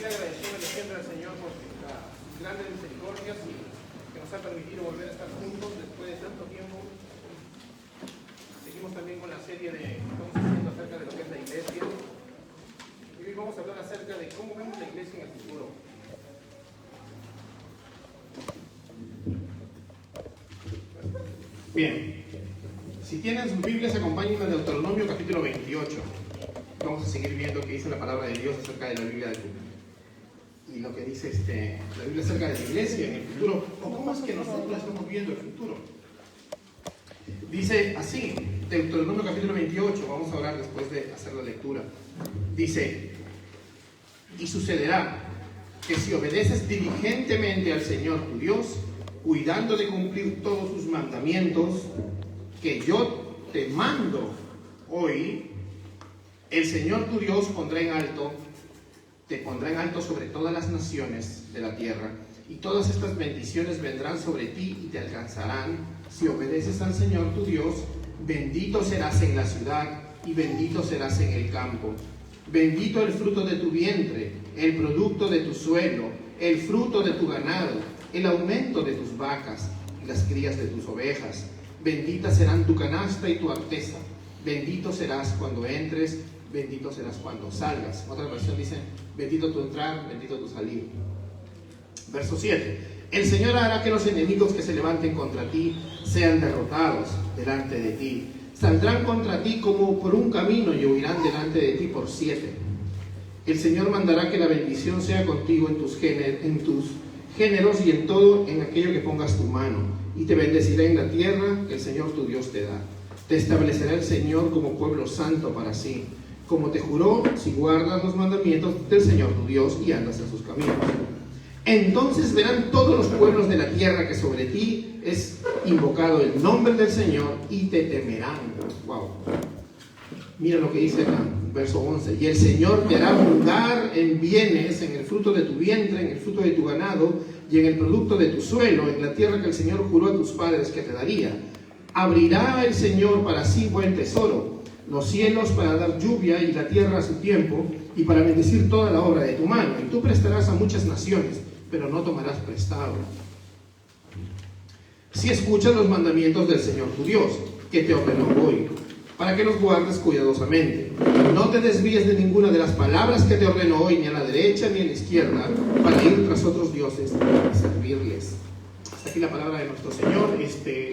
seguir agradeciendo siempre al Señor por las grandes misericordias y que nos ha permitido volver a estar juntos después de tanto tiempo. Seguimos también con la serie que estamos haciendo acerca de lo que es la iglesia. Y hoy vamos a hablar acerca de cómo vemos la iglesia en el futuro. Bien, si tienen sus Biblias, acompáñenme a Deuteronomio capítulo 28. Vamos a seguir viendo qué dice la palabra de Dios acerca de la Biblia del futuro. Y lo que dice la Biblia acerca de la iglesia en el futuro, o cómo es que nosotros estamos viendo el futuro. Dice así, Deuteronomio capítulo 28, vamos a orar después de hacer la lectura. Dice, y sucederá que si obedeces diligentemente al Señor tu Dios, cuidando de cumplir todos sus mandamientos que yo te mando hoy, el Señor tu Dios te pondrá en alto sobre todas las naciones de la tierra, y todas estas bendiciones vendrán sobre ti y te alcanzarán si obedeces al Señor tu Dios. Bendito serás en la ciudad y bendito serás en el campo. Bendito el fruto de tu vientre, el producto de tu suelo, el fruto de tu ganado, el aumento de tus vacas y las crías de tus ovejas. Bendita serán tu canasta y tu arteza. Bendito serás cuando entres, bendito serás cuando salgas. Otra versión dice, bendito tu entrar, bendito tu salir. Verso 7. El Señor hará que los enemigos que se levanten contra ti sean derrotados delante de ti. Saldrán contra ti como por un camino y huirán delante de ti por 7. El Señor mandará que la bendición sea contigo en tus géneros y en todo en aquello que pongas tu mano, y te bendecirá en la tierra que el Señor tu Dios te da. Te establecerá el Señor como pueblo santo para sí, como te juró, si guardas los mandamientos del Señor tu Dios y andas en sus caminos. Entonces verán todos los pueblos de la tierra que sobre ti es invocado el nombre del Señor y te temerán. Wow. Mira lo que dice acá, verso 11. Y el Señor te hará abundar en bienes, en el fruto de tu vientre, en el fruto de tu ganado y en el producto de tu suelo, en la tierra que el Señor juró a tus padres que te daría. Abrirá el Señor para sí buen tesoro, los cielos para dar lluvia y la tierra a su tiempo, y para bendecir toda la obra de tu mano. Y tú prestarás a muchas naciones, pero no tomarás prestado. Si escuchas los mandamientos del Señor tu Dios, que te ordenó hoy, para que los guardes cuidadosamente. No te desvíes de ninguna de las palabras que te ordeno hoy, ni a la derecha ni a la izquierda, para ir tras otros dioses y servirles. Hasta aquí la palabra de nuestro Señor.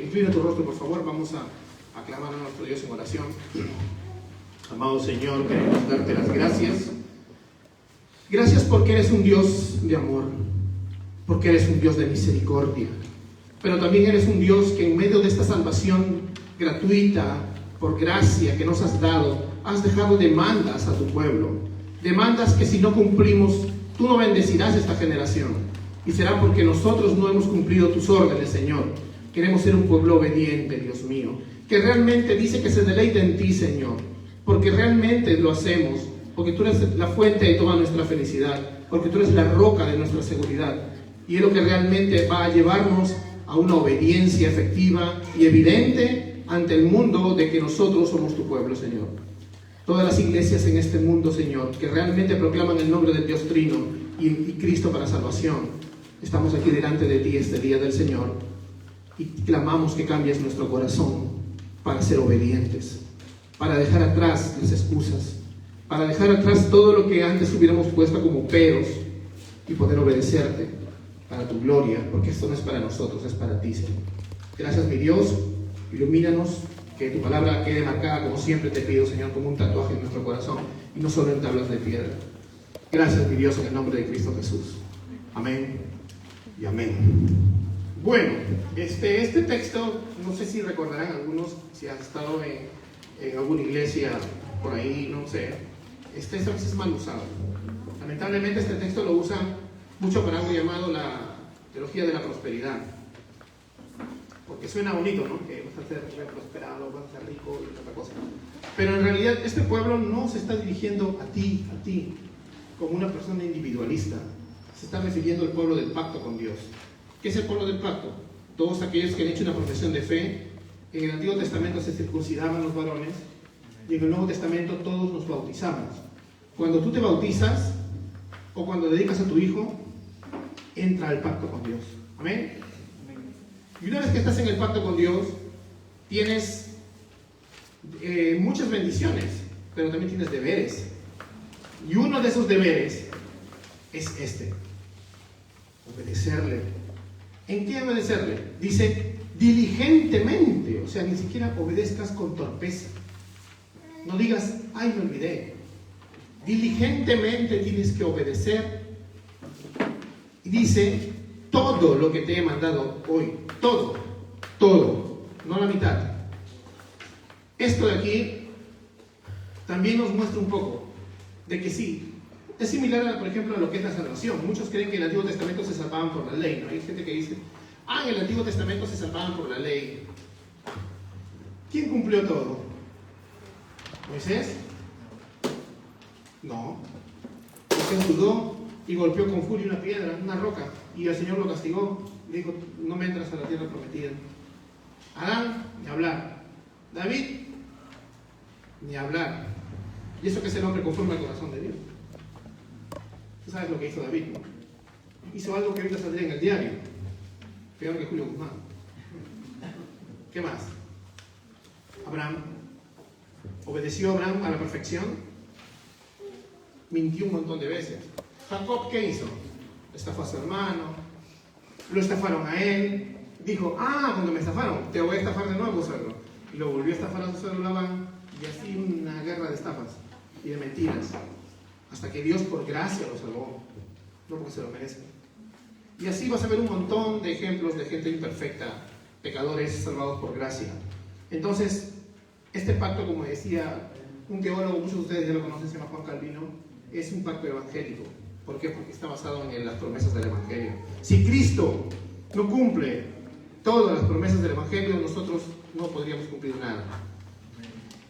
Inclina tu rostro, por favor. Vamos a aclamar a nuestro Dios en oración. Amado Señor, queremos darte las gracias. Gracias porque eres un Dios de amor, porque eres un Dios de misericordia, pero también eres un Dios que en medio de esta salvación gratuita, por gracia que nos has dado, has dejado demandas a tu pueblo, demandas que si no cumplimos, tú no bendecirás esta generación, y será porque nosotros no hemos cumplido tus órdenes, Señor. Queremos ser un pueblo obediente, Dios mío, que realmente dice que se deleita en ti, Señor, porque realmente lo hacemos, porque tú eres la fuente de toda nuestra felicidad, porque tú eres la roca de nuestra seguridad, y es lo que realmente va a llevarnos a una obediencia efectiva y evidente ante el mundo de que nosotros somos tu pueblo, Señor. Todas las iglesias en este mundo, Señor, que realmente proclaman el nombre del Dios Trino y Cristo para salvación, estamos aquí delante de ti este día del Señor y clamamos que cambies nuestro corazón para ser obedientes, para dejar atrás las excusas, para dejar atrás todo lo que antes hubiéramos puesto como peros y poder obedecerte para tu gloria, porque esto no es para nosotros, es para ti, Señor. Gracias, mi Dios. Ilumínanos, que tu palabra quede marcada, como siempre te pido, Señor, como un tatuaje en nuestro corazón y no solo en tablas de piedra. Gracias, mi Dios, en el nombre de Cristo Jesús. Amén y amén. Bueno, este texto, no sé si recordarán algunos, si has estado en alguna iglesia por ahí, no sé, este a veces es mal usado. Lamentablemente este texto lo usan mucho para algo llamado la teología de la prosperidad. Porque suena bonito, ¿no? Que vas a ser prosperado, vas a ser rico y otra cosa. Pero en realidad este pueblo no se está dirigiendo a ti, como una persona individualista. Se está refiriendo al pueblo del pacto con Dios. ¿Qué es el pueblo del pacto? Todos aquellos que han hecho una profesión de fe. En el Antiguo Testamento se circuncidaban los varones y en el Nuevo Testamento todos nos bautizamos. Cuando tú te bautizas, o cuando dedicas a tu hijo, entra al pacto con Dios. Amén. Y una vez que estás en el pacto con Dios, tienes muchas bendiciones, pero también tienes deberes. Y uno de esos deberes es este: obedecerle. ¿En qué obedecerle? Dice diligentemente, o sea, ni siquiera obedezcas con torpeza. No digas, ay, me olvidé. Diligentemente tienes que obedecer. Y dice, todo lo que te he mandado hoy, todo, no la mitad. Esto de aquí también nos muestra un poco de que sí, es similar, por ejemplo, a lo que es la salvación. Muchos creen que en el Antiguo Testamento se salvaban por la ley, ¿no? Hay gente que dice, en el Antiguo Testamento se salvaban por la ley. ¿Quién cumplió todo? ¿Moisés? No. Moisés dudó y golpeó con furia una piedra, una roca, y el Señor lo castigó. Le dijo, no me entras a la tierra prometida. Adán, ni hablar. David, ni hablar. Y eso que es el hombre conforme al corazón de Dios. Tú sabes lo que hizo David, ¿no? Hizo algo que ahorita saldría en el diario. Peor que Julio Guzmán. ¿Qué más? Abraham. ¿Obedeció Abraham a la perfección? Mintió un montón de veces. Jacob, ¿qué hizo? Estafó a su hermano. Lo estafaron a él. Dijo, cuando me estafaron, te voy a estafar de nuevo, suegro. Y lo volvió a estafar a su suegro Labán. Y así una guerra de estafas y de mentiras. Hasta que Dios por gracia lo salvó. No porque se lo merece. Y así vas a ver un montón de ejemplos de gente imperfecta, pecadores salvados por gracia. Entonces, este pacto, como decía un teólogo, muchos de ustedes ya lo conocen, se llama Juan Calvino, es un pacto evangélico. ¿Por qué? Porque está basado en las promesas del Evangelio. Si Cristo no cumple todas las promesas del Evangelio, nosotros no podríamos cumplir nada.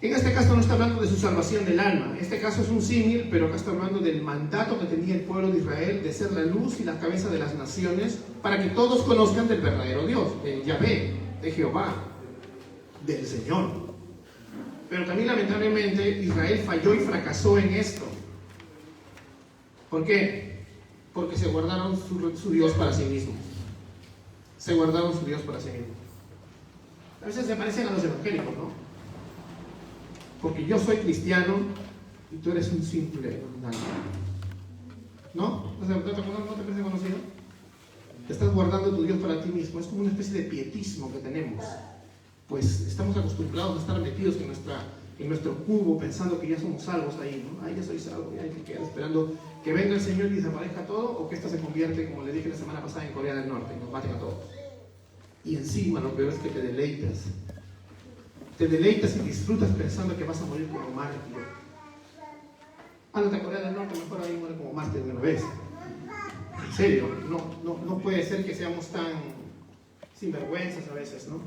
En este caso no está hablando de su salvación del alma. Este caso es un símil, pero acá está hablando del mandato que tenía el pueblo de Israel de ser la luz y la cabeza de las naciones para que todos conozcan del verdadero Dios, de Yahvé, de Jehová, del Señor. Pero también lamentablemente Israel falló y fracasó en esto. ¿Por qué? Porque se guardaron su Dios para sí mismos. Se guardaron su Dios para sí mismos. A veces se parecen a los evangélicos, ¿no? Porque yo soy cristiano y tú eres un simple nada. ¿No? ¿No te parece conocido? Te estás guardando tu Dios para ti mismo. Es como una especie de pietismo que tenemos. Pues estamos acostumbrados a estar metidos en nuestro cubo pensando que ya somos salvos ahí, ¿no? Ya soy salvo, ya hay que quedar esperando que venga el Señor y desaparezca todo, o que esto se convierte, como le dije la semana pasada, en Corea del Norte, y nos maten a todos. Y encima lo peor es que te deleitas. Te deleitas y disfrutas pensando que vas a morir como mártir. Ándate a Corea del Norte, mejor ahí muere como mártir de una vez. En serio, no puede ser que seamos tan sinvergüenzas a veces, ¿no?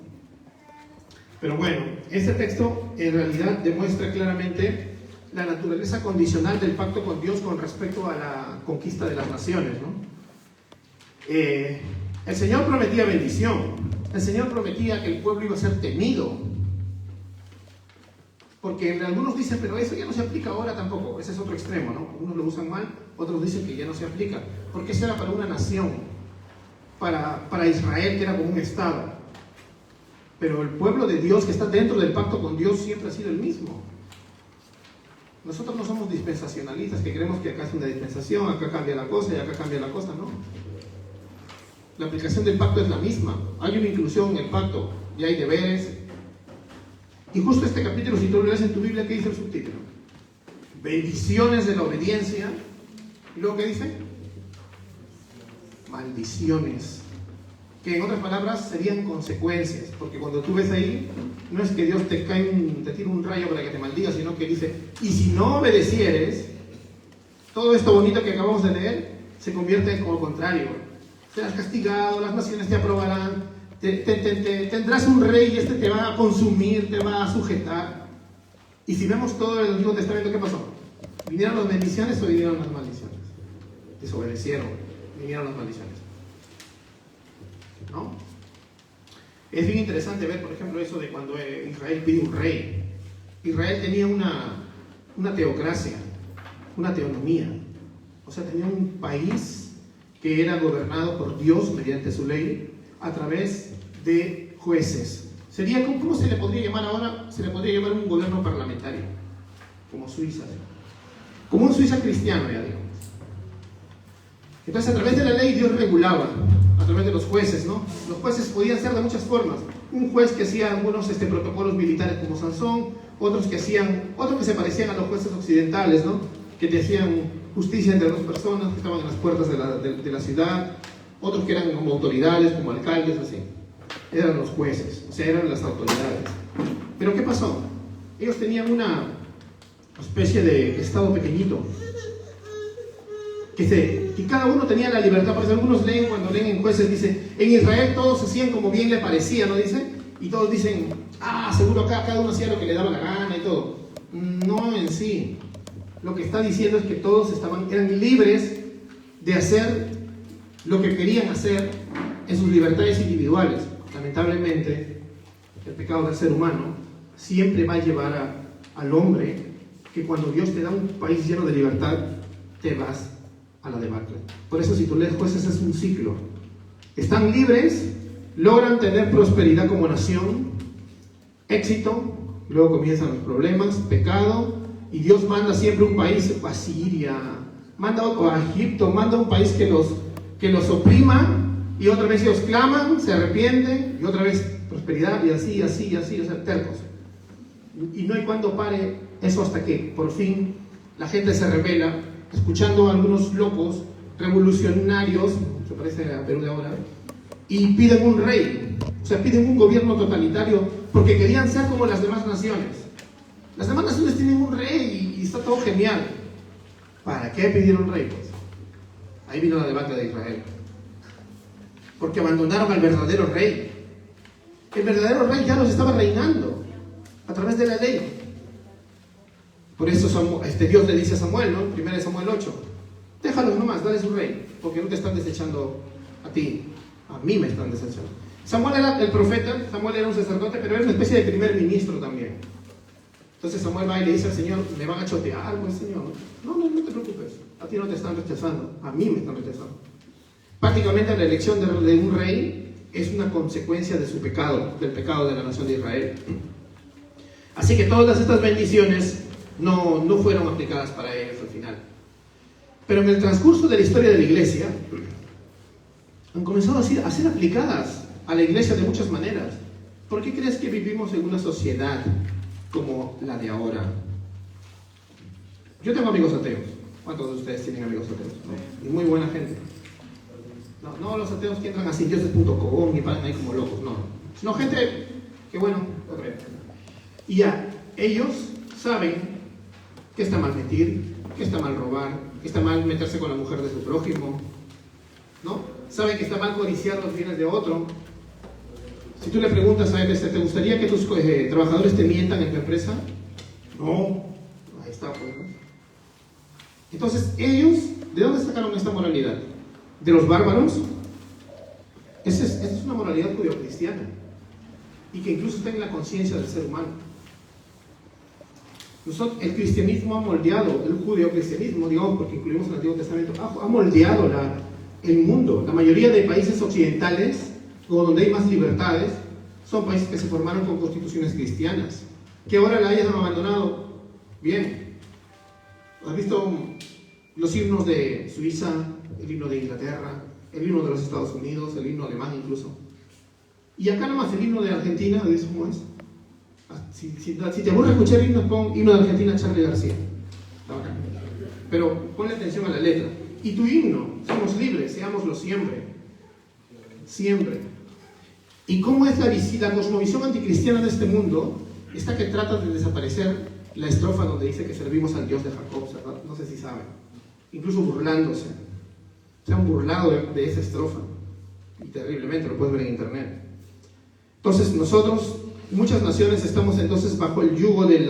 Pero bueno, este texto en realidad demuestra claramente la naturaleza condicional del pacto con Dios con respecto a la conquista de las naciones, ¿no? El Señor prometía bendición. El Señor prometía que el pueblo iba a ser temido. Porque algunos dicen, pero eso ya no se aplica ahora tampoco. Ese es otro extremo, ¿no? Unos lo usan mal, otros dicen que ya no se aplica. Porque eso era para una nación, para Israel, que era como un estado. Pero el pueblo de Dios que está dentro del pacto con Dios siempre ha sido el mismo. Nosotros no somos dispensacionalistas, que creemos que acá es una dispensación, acá cambia la cosa y acá cambia la cosa, ¿no? La aplicación del pacto es la misma. Hay una inclusión en el pacto y hay deberes. Y justo este capítulo, si tú lo lees en tu Biblia, ¿qué dice el subtítulo? Bendiciones de la obediencia. ¿Y luego qué dice? Maldiciones. Que en otras palabras serían consecuencias. Porque cuando tú ves ahí, no es que Dios te tire un rayo para que te maldiga, sino que dice, y si no obedecieres, todo esto bonito que acabamos de leer, se convierte en como contrario. Serás castigado, las naciones te aprobarán, tendrás un rey y este te va a consumir, te va a sujetar. Y si vemos todo el Antiguo Testamento, ¿qué pasó? ¿Vinieron las bendiciones o vinieron las maldiciones? Desobedecieron, vinieron las maldiciones. ¿No? Es bien interesante ver, por ejemplo, eso de cuando Israel pide un rey. Israel tenía una teocracia, una teonomía. O sea, tenía un país que era gobernado por Dios mediante su ley a través de jueces. Sería, ¿cómo se le podría llamar ahora? Se le podría llamar un gobierno parlamentario, como Suiza, como un Suiza cristiano, ya digamos. Entonces, a través de la ley Dios regulaba, a través de los jueces, ¿no? Los jueces podían ser de muchas formas. Un juez que hacía algunos protocolos militares como Sansón, otros que se parecían a los jueces occidentales, ¿no? Que te hacían justicia entre dos personas que estaban en las puertas de la ciudad, otros que eran como autoridades, como alcaldes, así. Eran los jueces, o sea, eran las autoridades. Pero ¿qué pasó? Ellos tenían una especie de estado pequeñito, que cada uno tenía la libertad. Por eso algunos cuando leen en Jueces, dice, en Israel todos hacían como bien le parecía, ¿no dice? Y todos dicen, seguro acá cada uno hacía lo que le daba la gana y todo. No en sí. Lo que está diciendo es que todos eran libres de hacer lo que querían hacer en sus libertades individuales. Lamentablemente, el pecado del ser humano siempre va a llevar al hombre que cuando Dios te da un país lleno de libertad, te vas a la debacle. Por eso, si tú lees Jueces, es un ciclo. Están libres, logran tener prosperidad como nación, éxito, luego comienzan los problemas, pecado, y Dios manda siempre un país, a Siria, o a Egipto, manda un país que los oprima, y otra vez ellos claman, se arrepienten, y otra vez prosperidad, y así, o sea, tercos. Y no hay cuando pare eso hasta que por fin la gente se rebela, escuchando a algunos locos revolucionarios, se parece a Perú de ahora, y piden un rey, o sea, piden un gobierno totalitario, porque querían ser como las demás naciones. Las demás naciones tienen un rey y está todo genial. ¿Para qué pidieron rey? Pues ahí vino la debacle de Israel, porque abandonaron al verdadero rey. El verdadero rey ya los estaba reinando a través de la ley. Por eso Dios le dice a Samuel, ¿no? 1 Samuel 8, déjalos nomás, dale su rey, porque no te están desechando a ti, a mí me están desechando. Samuel era el profeta, Samuel era un sacerdote, pero era una especie de primer ministro también. Entonces Samuel va y le dice al Señor, me van a chotear, pues Señor, no te preocupes, a ti no te están rechazando, a mí me están rechazando. Prácticamente la elección de un rey es una consecuencia de su pecado, del pecado de la nación de Israel. Así que todas estas bendiciones no fueron aplicadas para ellos al final. Pero en el transcurso de la historia de la iglesia, han comenzado a ser aplicadas a la iglesia de muchas maneras. ¿Por qué crees que vivimos en una sociedad como la de ahora? Yo tengo amigos ateos. ¿Cuántos de ustedes tienen amigos ateos? ¿No? Y muy buena gente. No los ateos que entran a sindioses.com y paran ahí como locos, no. Sino gente que, bueno, y ya, ellos saben que está mal mentir, que está mal robar, que está mal meterse con la mujer de su prójimo, ¿no? Saben que está mal codiciar los bienes de otro. Si tú le preguntas a él, ¿te gustaría que tus trabajadores te mientan en tu empresa? No. Ahí está, pues, ¿no? Entonces, ellos, ¿de dónde sacaron esta moralidad? ¿De los bárbaros? Esta es una moralidad judeocristiana y que incluso está en la conciencia del ser humano. El cristianismo ha moldeado, el judeocristianismo, digamos, porque incluimos el Antiguo Testamento, ha moldeado el mundo. La mayoría de países occidentales, o donde hay más libertades, son países que se formaron con constituciones cristianas. Que ahora la hayan abandonado, bien. ¿Has visto los himnos de Suiza, el himno de Inglaterra, el himno de los Estados Unidos, el himno alemán incluso? Y acá nomás el himno de Argentina, ¿dices cómo es? Si te aburre escuchar himnos, pon himno de Argentina, Charly García. Pero ponle atención a la letra. Y tu himno, somos libres, seámoslo siempre. Siempre. ¿Y cómo es la cosmovisión anticristiana de este mundo? Esta que trata de desaparecer la estrofa donde dice que servimos al Dios de Jacob, ¿verdad? No sé si saben. Incluso burlándose. Se han burlado de esa estrofa. Y terriblemente, lo puedes ver en internet. Entonces nosotros, muchas naciones, estamos entonces bajo el yugo de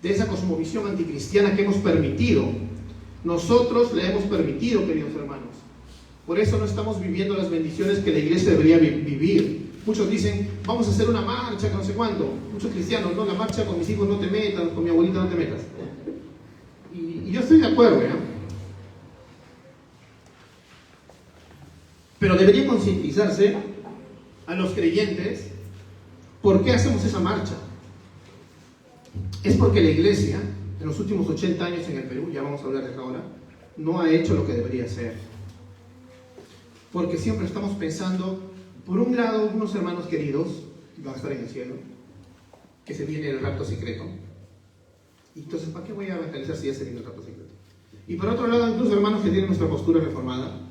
esa cosmovisión anticristiana que hemos permitido. Nosotros le hemos permitido, queridos hermanos. Por eso no estamos viviendo las bendiciones que la iglesia debería vivir. Muchos dicen, vamos a hacer una marcha, que no sé cuándo. Muchos cristianos, no, la marcha con mis hijos no te metas, con mi abuelita no te metas. Y Y yo estoy de acuerdo, ¿eh? Pero debería concientizarse a los creyentes por qué hacemos esa marcha. Es porque la iglesia, en los últimos 80 años en el Perú, ya vamos a hablar de eso ahora, no ha hecho lo que debería hacer. Porque siempre estamos pensando, por un lado, unos hermanos queridos que van a estar en el cielo, que se viene el rapto secreto. Y entonces, ¿para qué voy a evangelizar si ya se viene el rapto secreto? Y por otro lado, incluso hermanos que tienen nuestra postura reformada,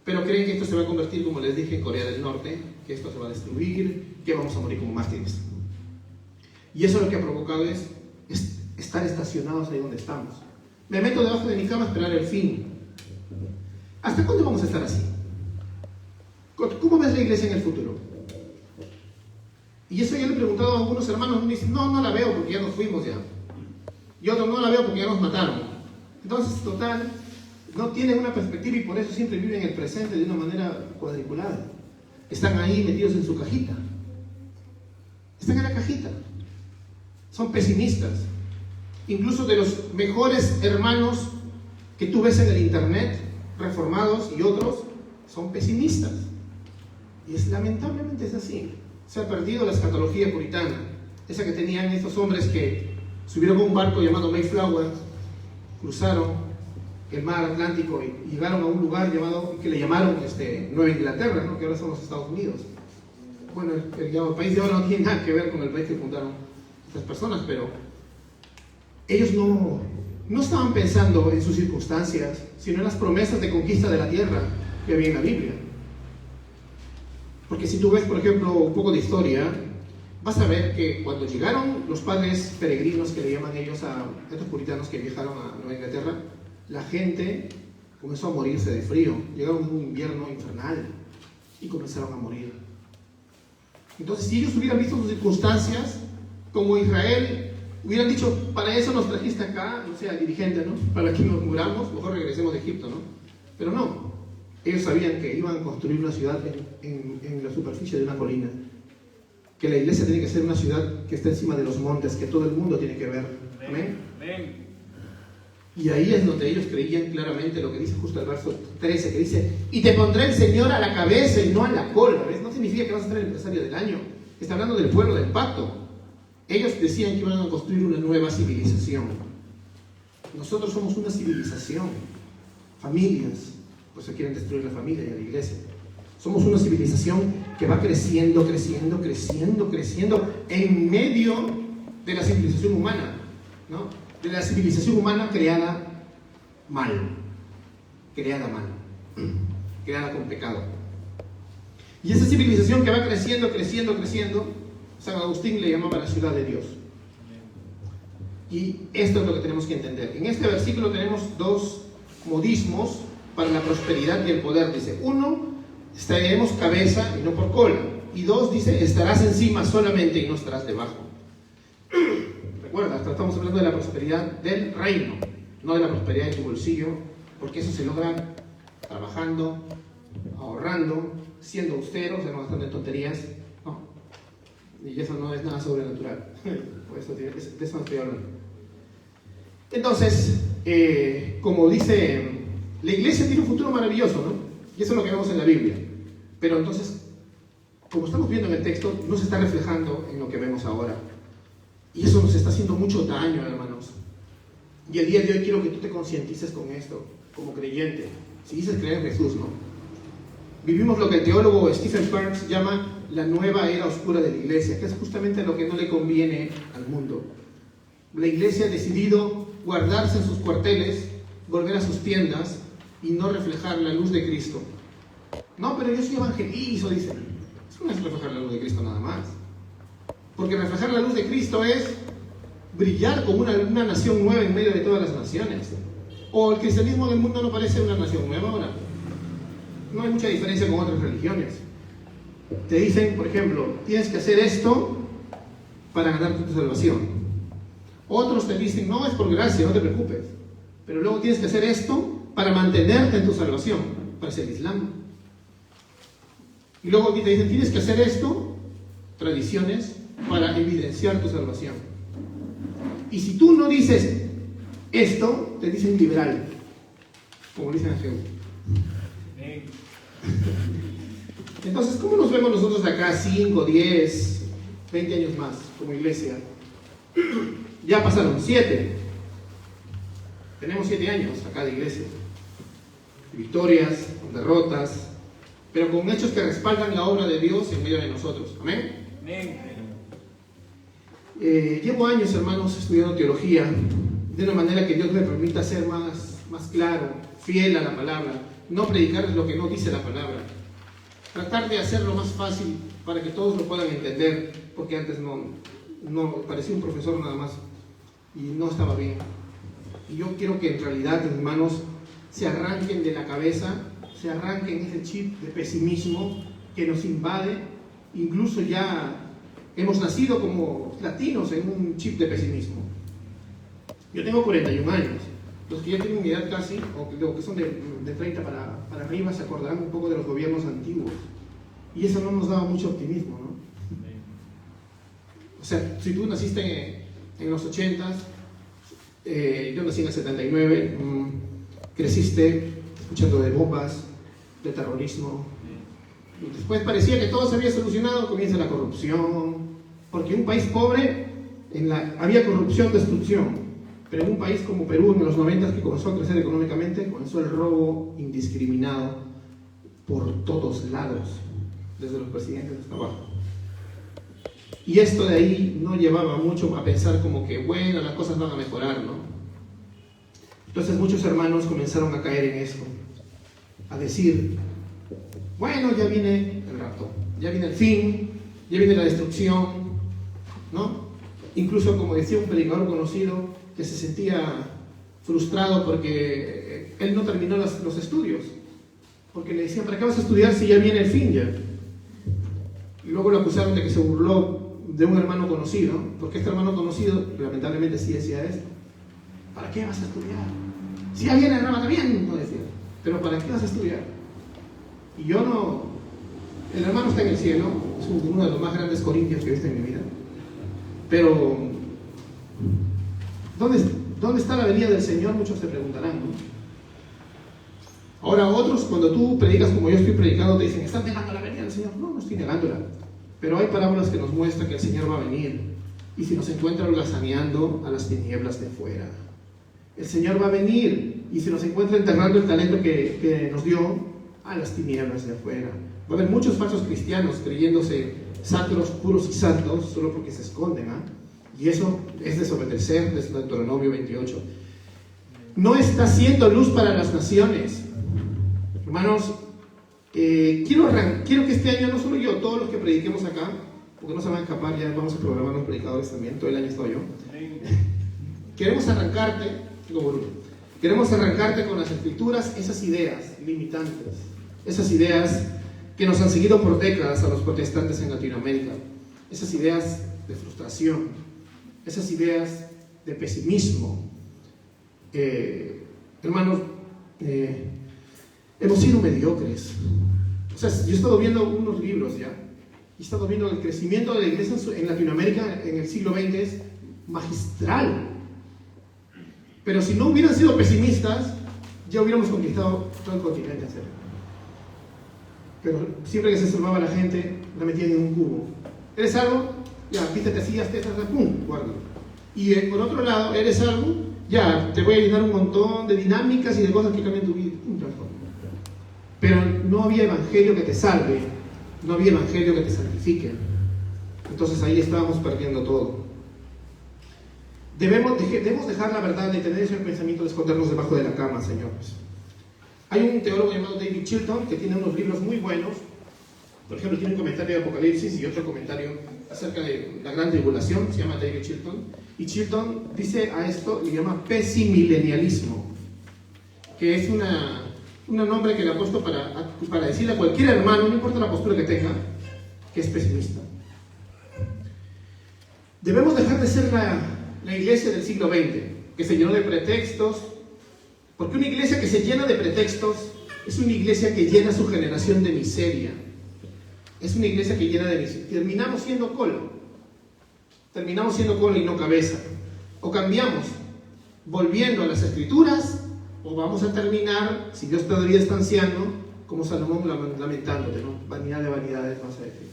pero creen que esto se va a convertir, como les dije, en Corea del Norte, que esto se va a destruir, que vamos a morir como mártires. Y eso lo que ha provocado es estar estacionados ahí donde estamos. Me meto debajo de mi cama a esperar el fin. ¿Hasta cuándo vamos a estar así? ¿Cómo ves la iglesia en el futuro? Y eso yo le he preguntado a algunos hermanos, me dicen, no la veo porque ya nos fuimos ya. Y otros, no la veo porque ya nos mataron. Entonces, total, no tienen una perspectiva y por eso siempre viven el presente de una manera cuadriculada. Están ahí metidos en su cajita. Están en la cajita. Son pesimistas. Incluso de los mejores hermanos que tú ves en el internet, reformados y otros, son pesimistas. Y lamentablemente es así. Se ha perdido la escatología puritana, esa que tenían estos hombres que subieron a un barco llamado Mayflower, cruzaron el mar Atlántico y llegaron a un lugar llamado, que le llamaron Nueva Inglaterra, ¿no? Que ahora son los Estados Unidos. Bueno, el país de ahora no tiene nada que ver con el país que fundaron estas personas, pero ellos no estaban pensando en sus circunstancias, sino en las promesas de conquista de la tierra que había en la Biblia. Porque si tú ves, por ejemplo, un poco de historia, vas a ver que cuando llegaron los padres peregrinos, que le llaman ellos a estos puritanos que viajaron a Nueva Inglaterra, la gente comenzó a morirse de frío. Llegaron en un invierno infernal y comenzaron a morir. Entonces, si ellos hubieran visto sus circunstancias, como Israel, hubieran dicho, para eso nos trajiste acá, no sé, al dirigente, ¿no? Para que nos muramos, mejor regresemos de Egipto, ¿no? Pero no. Ellos sabían que iban a construir una ciudad en la superficie de una colina, que la iglesia tiene que ser una ciudad que está encima de los montes, que todo el mundo tiene que ver. Amén. Amén. Y ahí es donde ellos creían claramente lo que dice justo el verso 13, que dice, y te pondré el Señor a la cabeza y no a la cola. ¿Ves? No significa que vas a ser el empresario del año. Está hablando del pueblo del pacto. Ellos decían que iban a construir una nueva civilización. Nosotros somos una civilización. Familias. Pues se quieren destruir la familia y la iglesia. Somos una civilización que va creciendo, creciendo, creciendo, creciendo en medio de la civilización humana, ¿no? De la civilización humana creada mal, creada con pecado. Y esa civilización que va creciendo, creciendo, creciendo, San Agustín le llamaba la ciudad de Dios. Y esto es lo que tenemos que entender. En este versículo tenemos dos modismos para la prosperidad y el poder. Dice, uno, estaremos cabeza y no por cola. Y dos, dice, estarás encima solamente y no estarás debajo. Recuerda, estamos hablando de la prosperidad del reino, no de la prosperidad de tu bolsillo, porque eso se logra trabajando, ahorrando, siendo austeros, no gastando en tonterías, no. Y eso no es nada sobrenatural. Por eso, de eso no estoy hablando. Entonces, como dice, la iglesia tiene un futuro maravilloso, ¿no? Y eso es lo que vemos en la Biblia. Pero entonces, como estamos viendo en el texto, no se está reflejando en lo que vemos ahora. Y eso nos está haciendo mucho daño, hermanos. Y el día de hoy quiero que tú te concientices con esto, como creyente. Si dices creer en Jesús, ¿no? Vivimos lo que el teólogo Stephen Perks llama la nueva era oscura de la iglesia, que es justamente lo que no le conviene al mundo. La iglesia ha decidido guardarse en sus cuarteles, volver a sus tiendas y no reflejar la luz de Cristo. No, pero yo soy evangelizo, dicen. Eso no es reflejar la luz de Cristo nada más. Porque reflejar la luz de Cristo es brillar como una nación nueva en medio de todas las naciones. ¿O el cristianismo del mundo no parece una nación nueva ahora? No hay mucha diferencia con otras religiones. Te dicen, por ejemplo, tienes que hacer esto para ganarte tu salvación. Otros te dicen, no, es por gracia, no te preocupes. Pero luego tienes que hacer esto para mantenerte en tu salvación. Parece el Islam. Y luego te dicen, tienes que hacer esto, tradiciones, para evidenciar tu salvación. Y si tú no dices, Esto te dicen liberal, como dicen a Jesús. Entonces, ¿cómo nos vemos nosotros de acá 5, 10, 20 años más como iglesia? Ya pasaron 7. Tenemos 7 años acá de iglesia. Victorias, derrotas, pero con hechos que respaldan la obra de Dios en medio de nosotros. Amén. Llevo años, hermanos, estudiando teología de una manera que Dios me permita ser más claro, fiel a la palabra, no predicar lo que no dice la palabra, tratar de hacerlo más fácil para que todos lo puedan entender, porque antes no parecía un profesor nada más y no estaba bien. Y yo quiero que en realidad, hermanos, se arranquen de la cabeza, se arranquen ese chip de pesimismo que nos invade. Incluso ya hemos nacido como latinos en un chip de pesimismo. Yo tengo 41 años. Los que ya tienen mi edad casi, o los que son de 30 para arriba, se acordarán un poco de los gobiernos antiguos. Y eso no nos daba mucho optimismo, ¿no? O sea, si tú naciste en los 80s, yo nací en el 79, creciste escuchando de bombas, de terrorismo. Y después parecía que todo se había solucionado, comienza la corrupción. Porque en un país pobre había corrupción, destrucción. Pero en un país como Perú, en los 90, que comenzó a crecer económicamente, comenzó el robo indiscriminado por todos lados, desde los presidentes hasta abajo. Y esto de ahí no llevaba mucho a pensar como que, bueno, las cosas van a mejorar, ¿no? Entonces muchos hermanos comenzaron a caer en eso, a decir, bueno, ya viene el rapto, ya viene el fin, ya viene la destrucción, ¿no? Incluso, como decía un predicador conocido, que se sentía frustrado porque él no terminó los estudios, porque le decían, ¿para qué vas a estudiar si ya viene el fin ya? Y luego lo acusaron de que se burló de un hermano conocido, porque este hermano conocido lamentablemente sí decía esto: ¿para qué vas a estudiar? Si ya viene el arrebatamiento, decía, pero ¿para qué vas a estudiar? Y yo no, el hermano está en el cielo, es uno de los más grandes corintios que he visto en mi vida, pero ¿dónde está la venida del Señor? Muchos se preguntarán, ¿no? Ahora otros, cuando tú predicas como yo estoy predicando, te dicen, ¿estás negando la venida del Señor? No, no estoy negándola, pero hay parábolas que nos muestran que el Señor va a venir, y si nos encuentra holgazaneando a las tinieblas de fuera. El Señor va a venir, y si nos encuentra enterrando el talento que nos dio, a las tinieblas de afuera. Va a haber muchos falsos cristianos creyéndose santos, puros y santos, solo porque se esconden, ¿ah? Y eso es desobedecer, desde Deuteronomio 28. No está siendo luz para las naciones. Hermanos, quiero que este año, no solo yo, todos los que prediquemos acá, porque no se van a escapar, ya vamos a programar los predicadores también, todo el año estoy yo. Queremos arrancarte con las escrituras esas ideas limitantes, esas ideas que nos han seguido por décadas a los protestantes en Latinoamérica, esas ideas de frustración, esas ideas de pesimismo. Hermanos, hemos sido mediocres. O sea, yo he estado viendo unos libros ya, he estado viendo el crecimiento de la iglesia en Latinoamérica en el siglo XX es magistral. Pero si no hubieran sido pesimistas, ya hubiéramos conquistado todo el continente entero. Pero siempre que se salvaba la gente, la metían en un cubo. ¿Eres salvo? Ya, vístete así, hazte esta, pum, guarda. Y por otro lado, ¿eres salvo? Ya, te voy a llenar un montón de dinámicas y de cosas que cambian tu vida. Pero no había evangelio que te salve, no había evangelio que te santifique. Entonces ahí estábamos perdiendo todo. Debemos dejar la verdad de tener ese pensamiento de escondernos debajo de la cama, señores. Hay un teólogo llamado David Chilton que tiene unos libros muy buenos. Por ejemplo, tiene un comentario de Apocalipsis y otro comentario acerca de la gran tribulación. Se llama David Chilton. Y Chilton dice a esto, le llama pesimilenialismo, que es un nombre que le ha puesto para decirle a cualquier hermano, no importa la postura que tenga, que es pesimista. Debemos dejar de ser la iglesia del siglo XX, que se llenó de pretextos, porque una iglesia que se llena de pretextos es una iglesia que llena su generación de miseria. Es una iglesia que llena de miseria. Terminamos siendo cola y no cabeza. O cambiamos volviendo a las Escrituras, o vamos a terminar, si Dios todavía está anciano, como Salomón lamentándote, ¿no? Vanidad de vanidades, vas a decir.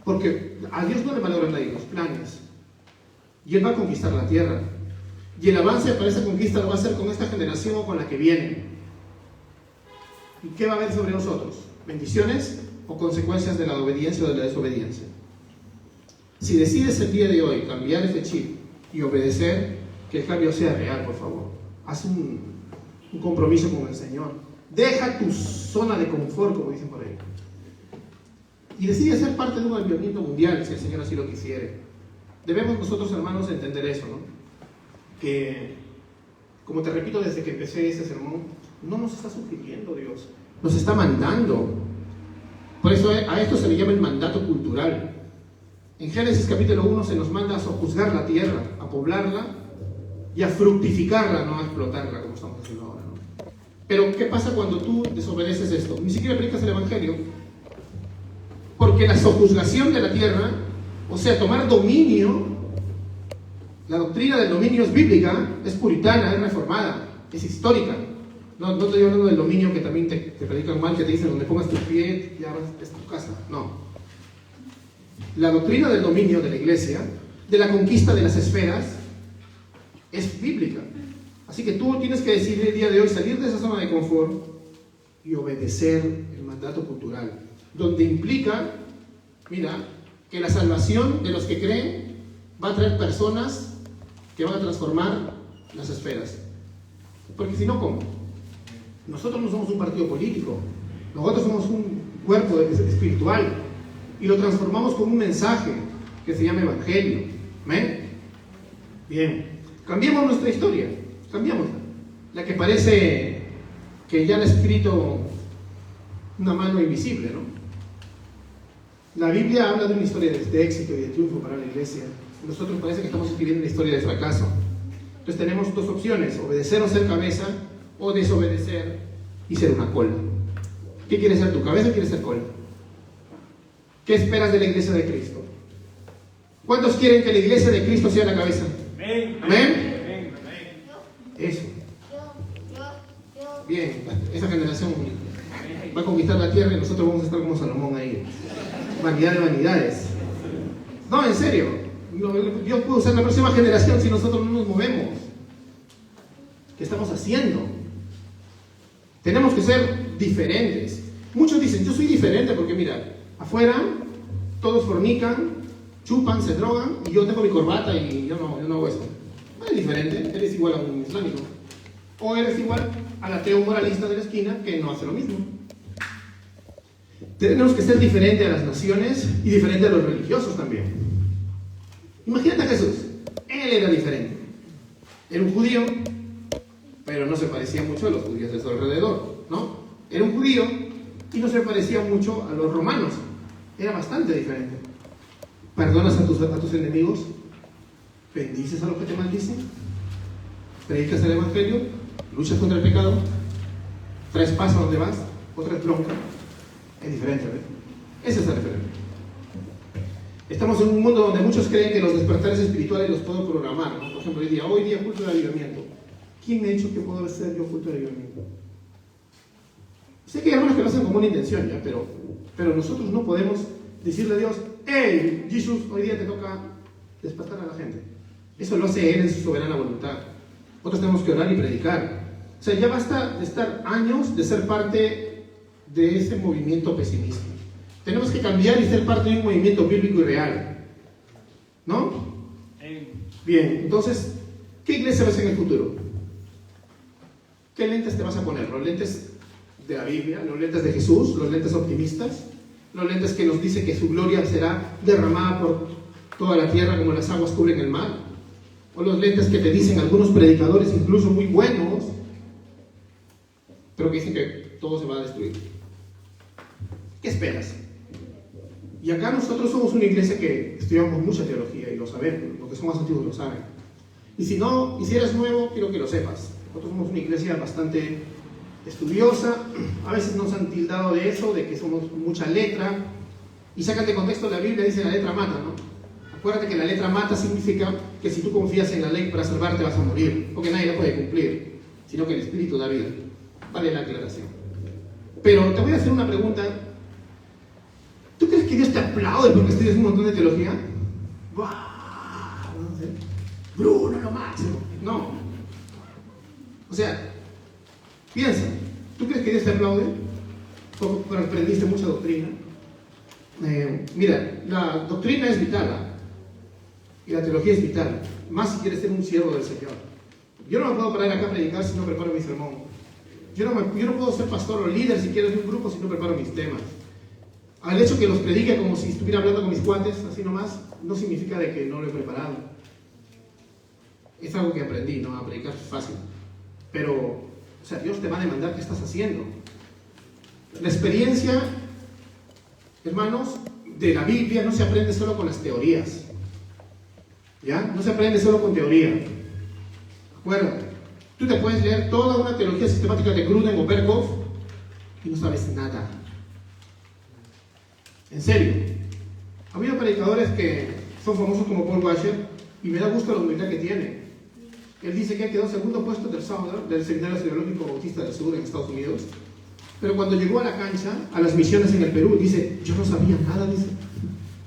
Porque a Dios no le malogran ahí los planes. Y Él va a conquistar la tierra. Y el avance para esa conquista lo va a hacer con esta generación o con la que viene. ¿Y qué va a haber sobre nosotros? ¿Bendiciones o consecuencias de la obediencia o de la desobediencia? Si decides el día de hoy cambiar ese chip y obedecer, que el cambio sea real, por favor. Haz un compromiso con el Señor. Deja tu zona de confort, como dicen por ahí. Y decide ser parte de un avivamiento mundial, si el Señor así lo quisiere. Debemos nosotros, hermanos, entender eso, ¿no? Que, como te repito desde que empecé este sermón, no nos está sugiriendo Dios, nos está mandando. Por eso a esto se le llama el mandato cultural. En Génesis capítulo 1 se nos manda a sojuzgar la tierra, a poblarla y a fructificarla, no a explotarla como estamos haciendo ahora, ¿no? Pero ¿qué pasa cuando tú desobedeces esto? Ni siquiera predicas el Evangelio. Porque la sojuzgación de la tierra, o sea, tomar dominio, la doctrina del dominio es bíblica, es puritana, es reformada, es histórica. No estoy hablando del dominio que también te predican mal, que te dicen donde pongas tu pie, ya es tu casa. No. La doctrina del dominio de la iglesia, de la conquista de las esferas, es bíblica. Así que tú tienes que decidir el día de hoy salir de esa zona de confort y obedecer el mandato cultural, donde implica, mira, que la salvación de los que creen va a traer personas que van a transformar las esferas. Porque si no, ¿cómo? Nosotros no somos un partido político, nosotros somos un cuerpo espiritual y lo transformamos con un mensaje que se llama Evangelio. ¿Amén? Bien, cambiemos nuestra historia, cambiémosla. La que parece que ya la ha escrito una mano invisible, ¿no? La Biblia habla de una historia de éxito y de triunfo para la iglesia. Nosotros parece que estamos escribiendo una historia de fracaso. Entonces tenemos dos opciones: obedecer o ser cabeza, o desobedecer y ser una cola. ¿Qué quieres ser tu cabeza o quieres ser cola? ¿Qué esperas de la iglesia de Cristo? ¿Cuántos quieren que la iglesia de Cristo sea la cabeza? ¿Amén? ¿Amén? Eso. Bien, esa generación va a conquistar la tierra y nosotros vamos a estar como Salomón ahí. Vanidad de vanidades. No, en serio. Dios puede usar la próxima generación si nosotros no nos movemos. ¿Qué estamos haciendo? Tenemos que ser diferentes. Muchos dicen, yo soy diferente porque mira, afuera todos fornican, chupan, se drogan y yo tengo mi corbata y yo no hago eso. No eres diferente, eres igual a un islámico. O eres igual al ateo moralista de la esquina que no hace lo mismo. Tenemos que ser diferente a las naciones y diferente a los religiosos también. Imagínate a Jesús, él era diferente. Era un judío, pero no se parecía mucho a los judíos de su alrededor, ¿no? Era un judío y no se parecía mucho a los romanos. Era bastante diferente. ¿Perdonas a tus enemigos? ¿Bendices a los que te maldicen? ¿Predicas el Evangelio? ¿Luchas contra el pecado? ¿Traes paz a donde vas? ¿O traes bronca? Es diferente, ¿verdad? Ese es el diferente. Estamos en un mundo donde muchos creen que los despertares espirituales los puedo programar, ¿no? Por ejemplo, hoy día culto de avivamiento. ¿Quién me ha dicho que puedo hacer yo culto de avivamiento? Sé que hay algunos que lo hacen con buena intención, ¿ya? Pero nosotros no podemos decirle a Dios, hey, Jesús, hoy día te toca despertar a la gente. Eso lo hace Él en su soberana voluntad. Nosotros tenemos que orar y predicar. O sea, ya basta de estar años de ser parte de ese movimiento pesimista. Tenemos que cambiar y ser parte de un movimiento bíblico y real. ¿No? Bien, entonces, ¿qué iglesia ves en el futuro? ¿Qué lentes te vas a poner? ¿Los lentes de la Biblia? ¿Los lentes de Jesús? ¿Los lentes optimistas? ¿Los lentes que nos dice que su gloria será derramada por toda la tierra como las aguas cubren el mar? ¿O los lentes que te dicen algunos predicadores, incluso muy buenos, pero que dicen que todo se va a destruir? ¿Qué esperas? Y acá nosotros somos una iglesia que estudiamos mucha teología y lo sabemos, los que son más antiguos lo saben. Y si eres nuevo, quiero que lo sepas. Nosotros somos una iglesia bastante estudiosa, a veces nos han tildado de eso, de que somos mucha letra, y sacan de contexto la Biblia, dice la letra mata, ¿no? Acuérdate que la letra mata significa que si tú confías en la ley para salvarte vas a morir, porque nadie la puede cumplir, sino que el Espíritu da vida. Vale la aclaración. Pero te voy a hacer una pregunta. ¿Tú crees que Dios te aplaude porque estudias un montón de teología? ¡Wow! No sé. Bruno, lo máximo. No. O sea, piensa. ¿Tú crees que Dios te aplaude porque aprendiste mucha doctrina? Mira, la doctrina es vital, ¿eh? Y la teología es vital, más si quieres ser un siervo del Señor. Yo no me puedo parar acá a predicar si no preparo mi sermón. Yo no puedo ser pastor o líder si quieres de un grupo si no preparo mis temas. Al hecho que los predique como si estuviera hablando con mis cuates, así nomás, no significa de que no lo he preparado. Es algo que aprendí, ¿no? A predicar es fácil. Pero, o sea, Dios te va a demandar qué estás haciendo. La experiencia, hermanos, de la Biblia no se aprende solo con las teorías. ¿Ya? No se aprende solo con teoría. Acuérdate, tú te puedes leer toda una teología sistemática de Gruden o Berkhoff y no sabes nada. En serio. Ha habido predicadores que son famosos como Paul Washer y me da gusto la humildad que tiene. Él dice que quedó segundo puesto del Seminario Teológico Bautista del Sur en Estados Unidos. Pero cuando llegó a la cancha, a las misiones en el Perú, dice, yo no sabía nada, dice.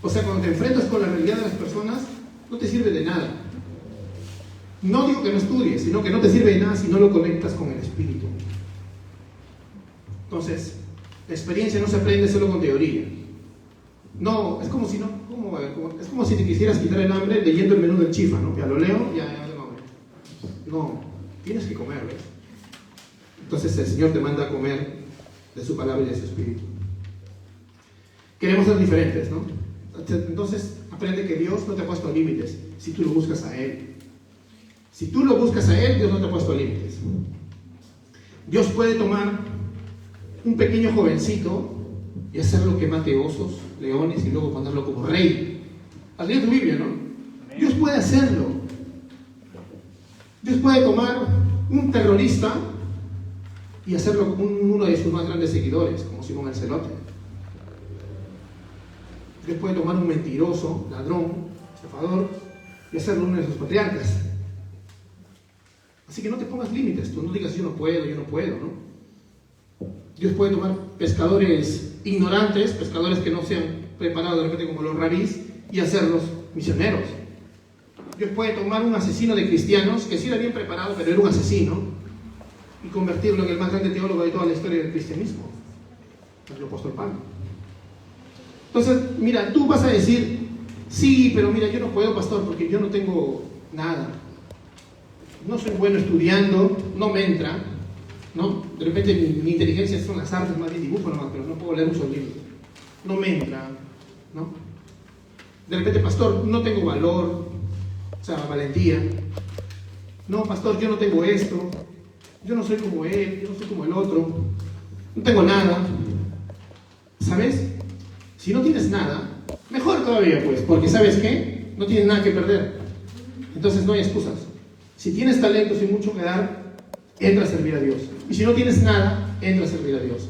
O sea, cuando te enfrentas con la realidad de las personas, no te sirve de nada. No digo que no estudies, sino que no te sirve de nada si no lo conectas con el Espíritu. Entonces, la experiencia no se aprende solo con teoría. No, es como si es como si te quisieras quitar el hambre leyendo el menú del chifa, ¿no? Ya lo leo, ya tengo hambre. No, tienes que comer, ¿ves? Entonces el Señor te manda a comer de su palabra y de su Espíritu. Queremos ser diferentes, ¿no? Entonces aprende que Dios no te ha puesto límites si tú lo buscas a Él. Si tú lo buscas a Él, Dios no te ha puesto límites. Dios puede tomar un pequeño jovencito y hacerlo que mate osos, leones y luego ponerlo como rey. Has leído tu Biblia, ¿no? Dios puede hacerlo. Dios puede tomar un terrorista y hacerlo como uno de sus más grandes seguidores, como Simón el Celote. Dios puede tomar un mentiroso, ladrón, estafador y hacerlo uno de sus patriarcas. Así que no te pongas límites, tú no digas yo no puedo, ¿no? Dios puede tomar pescadores ignorantes, pescadores que no se han preparado de repente como los rabís, y hacerlos misioneros. Dios puede tomar un asesino de cristianos que sí era bien preparado, pero era un asesino, y convertirlo en el más grande teólogo de toda la historia del cristianismo, el apóstol Pablo. Entonces, mira, tú vas a decir, sí, pero mira, yo no puedo, pastor, porque yo no tengo nada. No soy bueno estudiando, no me entra, ¿no? De repente mi inteligencia son las artes, más bien dibujo nomás, pero no puedo leer muchos libros. No me entra, ¿no? De repente, pastor, no tengo valor, o sea, valentía. No, pastor, yo no tengo esto, yo no soy como él, yo no soy como el otro, no tengo nada. ¿Sabes? Si no tienes nada, mejor todavía, pues, porque ¿sabes qué? No tienes nada que perder. Entonces no hay excusas. Si tienes talentos y mucho que dar, entra a servir a Dios. Y si no tienes nada, entra a servir a Dios.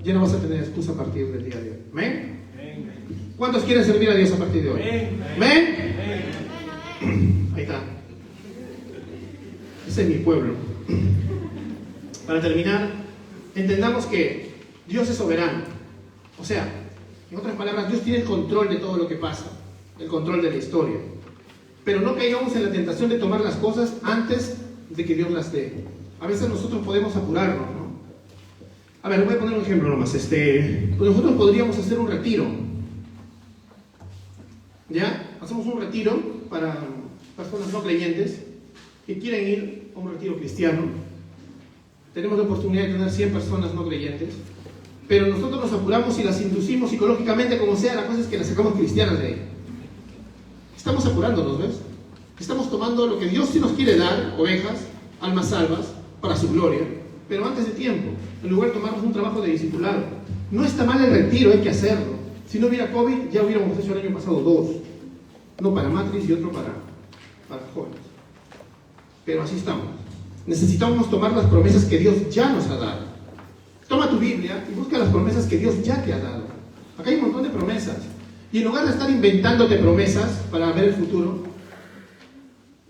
Ya no vas a tener excusa a partir del día de hoy. ¿Amén? ¿Cuántos quieren servir a Dios a partir de hoy? ¿Amén? Ahí está. Ese es mi pueblo. Para terminar, entendamos que Dios es soberano. O sea, en otras palabras, Dios tiene el control de todo lo que pasa, el control de la historia. Pero no caigamos en la tentación de tomar las cosas antes de que Dios las dé. A veces nosotros podemos apurarnos, ¿no? A ver, voy a poner un ejemplo nomás. Pues nosotros podríamos hacer un retiro. ¿Ya? Hacemos un retiro para personas no creyentes que quieren ir a un retiro cristiano. Tenemos la oportunidad de tener 100 personas no creyentes. Pero nosotros nos apuramos y las inducimos psicológicamente, como sea, la cosa es que las sacamos cristianas de ahí. Estamos apurándonos, ¿ves? Estamos tomando lo que Dios sí nos quiere dar, ovejas, almas salvas, para su gloria, pero antes de tiempo, en lugar de tomarnos un trabajo de discipulado. No está mal el retiro, hay que hacerlo. Si no hubiera COVID, ya hubiéramos hecho el año pasado 2. No para Matrix y otro para jóvenes. Pero así estamos. Necesitamos tomar las promesas que Dios ya nos ha dado. Toma tu Biblia y busca las promesas que Dios ya te ha dado. Acá hay un montón de promesas. Y en lugar de estar inventándote promesas para ver el futuro,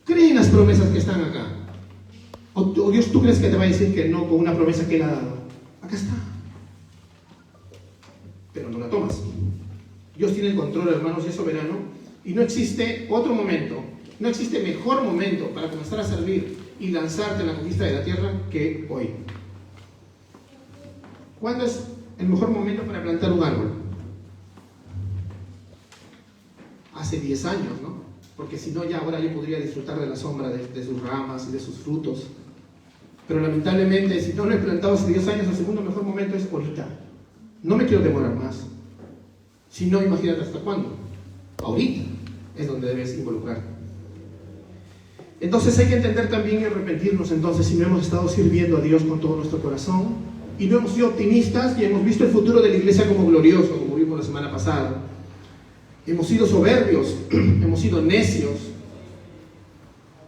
cree en las promesas que están acá. O Dios, ¿tú crees que te va a decir que no con una promesa que Él ha dado? Acá está. Pero no la tomas. Dios tiene el control, hermanos, y es soberano. Y no existe otro momento, no existe mejor momento para comenzar a servir y lanzarte en la conquista de la tierra que hoy. ¿Cuándo es el mejor momento para plantar un árbol? Hace 10 años, ¿no? Porque si no, ya ahora yo podría disfrutar de la sombra de sus ramas y de sus frutos. Pero lamentablemente, si no lo he plantado hace 10 años, el segundo mejor momento es ahorita. No me quiero demorar más. Si no, imagínate hasta cuándo. Ahorita es donde debes involucrar. Entonces hay que entender también y arrepentirnos entonces si no hemos estado sirviendo a Dios con todo nuestro corazón y no hemos sido optimistas y hemos visto el futuro de la iglesia como glorioso, como vimos la semana pasada. Hemos sido soberbios, hemos sido necios.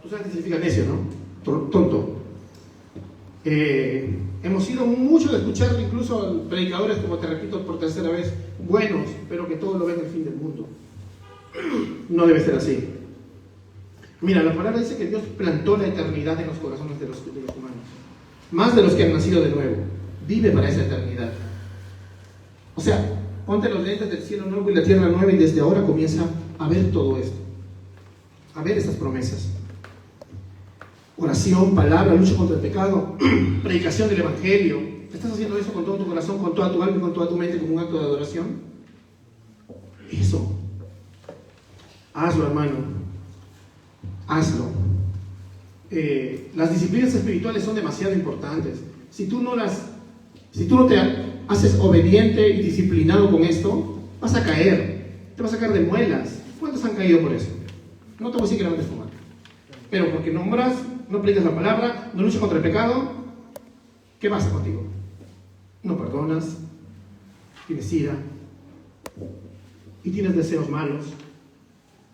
¿Tú sabes qué significa necio, no? Tonto. Hemos sido mucho de escuchar incluso a predicadores, como te repito por tercera vez, buenos, pero que todo lo ven el fin del mundo. No debe ser así. Mira, la palabra dice que Dios plantó la eternidad en los corazones de los humanos, más de los que han nacido de nuevo. Vive para esa eternidad. O sea, ponte los lentes del cielo nuevo y la tierra nueva y desde ahora comienza a ver todo esto, a ver estas promesas. Oración, palabra, lucha contra el pecado, predicación del evangelio. ¿Estás haciendo eso con todo tu corazón, con toda tu alma y con toda tu mente como un acto de adoración? Eso. Hazlo, hermano. Hazlo. Las disciplinas espirituales son demasiado importantes. Si tú no te haces obediente y disciplinado con esto, vas a caer. Te vas a caer de muelas. ¿Cuántos han caído por eso? No te voy a decir que levantes tu mano. Pero porque nombras, no predicas la palabra, no luchas contra el pecado, ¿qué pasa contigo? No perdonas, tienes ira y tienes deseos malos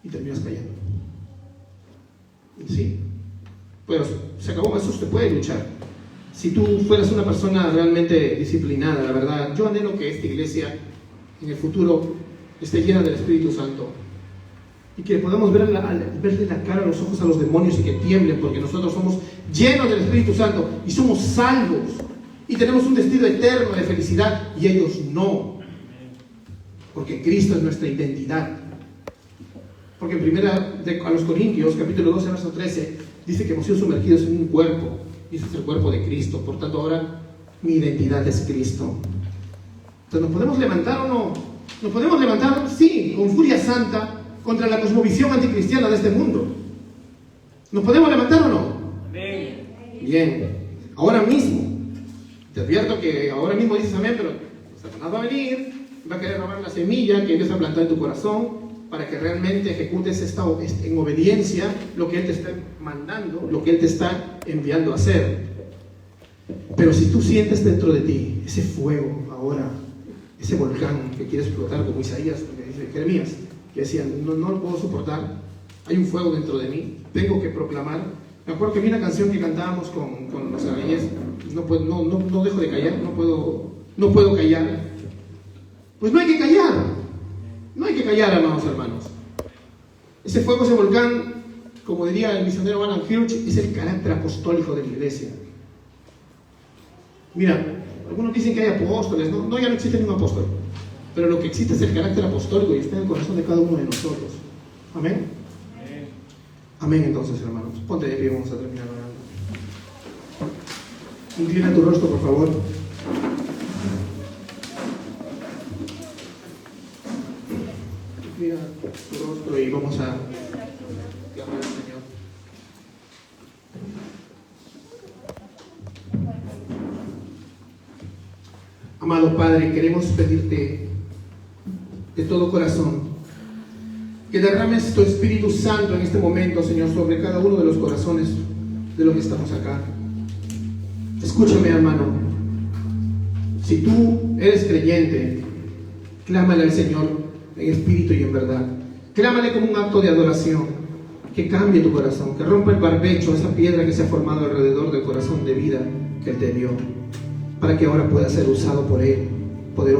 y terminas cayendo. Sí, pero se acabó, eso se puede luchar. Si tú fueras una persona realmente disciplinada, la verdad, yo anhelo que esta iglesia en el futuro esté llena del Espíritu Santo y que podamos verle la cara a los ojos a los demonios y que tiemblen, porque nosotros somos llenos del Espíritu Santo y somos salvos y tenemos un destino eterno de felicidad y ellos no, porque Cristo es nuestra identidad. Porque en primera a los Corintios, capítulo 12, verso 13, dice que hemos sido sumergidos en un cuerpo, y ese es el cuerpo de Cristo. Por tanto, ahora mi identidad es Cristo. Entonces, ¿nos podemos levantar o no? ¿Nos podemos levantar? Sí, con furia santa contra la cosmovisión anticristiana de este mundo. ¿Nos podemos levantar o no? Bien. Ahora mismo. Te advierto que ahora mismo dices amén, pero Satanás va a venir, va a querer robar la semilla que Dios ha plantado en tu corazón, para que realmente ejecutes en obediencia lo que Él te está mandando, lo que Él te está enviando a hacer. Pero si tú sientes dentro de ti ese fuego ahora, ese volcán que quiere explotar, como Isaías, que dice Jeremías, que decía, no lo puedo soportar, hay un fuego dentro de mí, tengo que proclamar. Me acuerdo que vi una canción que cantábamos con los arañes, no dejo de callar, no puedo callar. Pues no hay que callar. No hay que callar, amados hermanos. Ese fuego, ese volcán, como diría el misionero Alan Hirsch, es el carácter apostólico de la iglesia. Mira, algunos dicen que hay apóstoles. No, ya no existe ningún apóstol. Pero lo que existe es el carácter apostólico y está en el corazón de cada uno de nosotros. Amén. Amén, entonces, hermanos. Ponte de pie, vamos a terminar orando. Inclina tu rostro, por favor. Mira tu rostro y vamos a clamar al Señor. Amado Padre, queremos pedirte de todo corazón que derrames tu Espíritu Santo en este momento, Señor, sobre cada uno de los corazones de los que estamos acá. Escúchame, hermano. Si tú eres creyente, clámale al Señor en espíritu y en verdad. Clámale como un acto de adoración, que cambie tu corazón, que rompa el barbecho, esa piedra que se ha formado alrededor del corazón de vida que Él te dio, para que ahora pueda ser usado por Él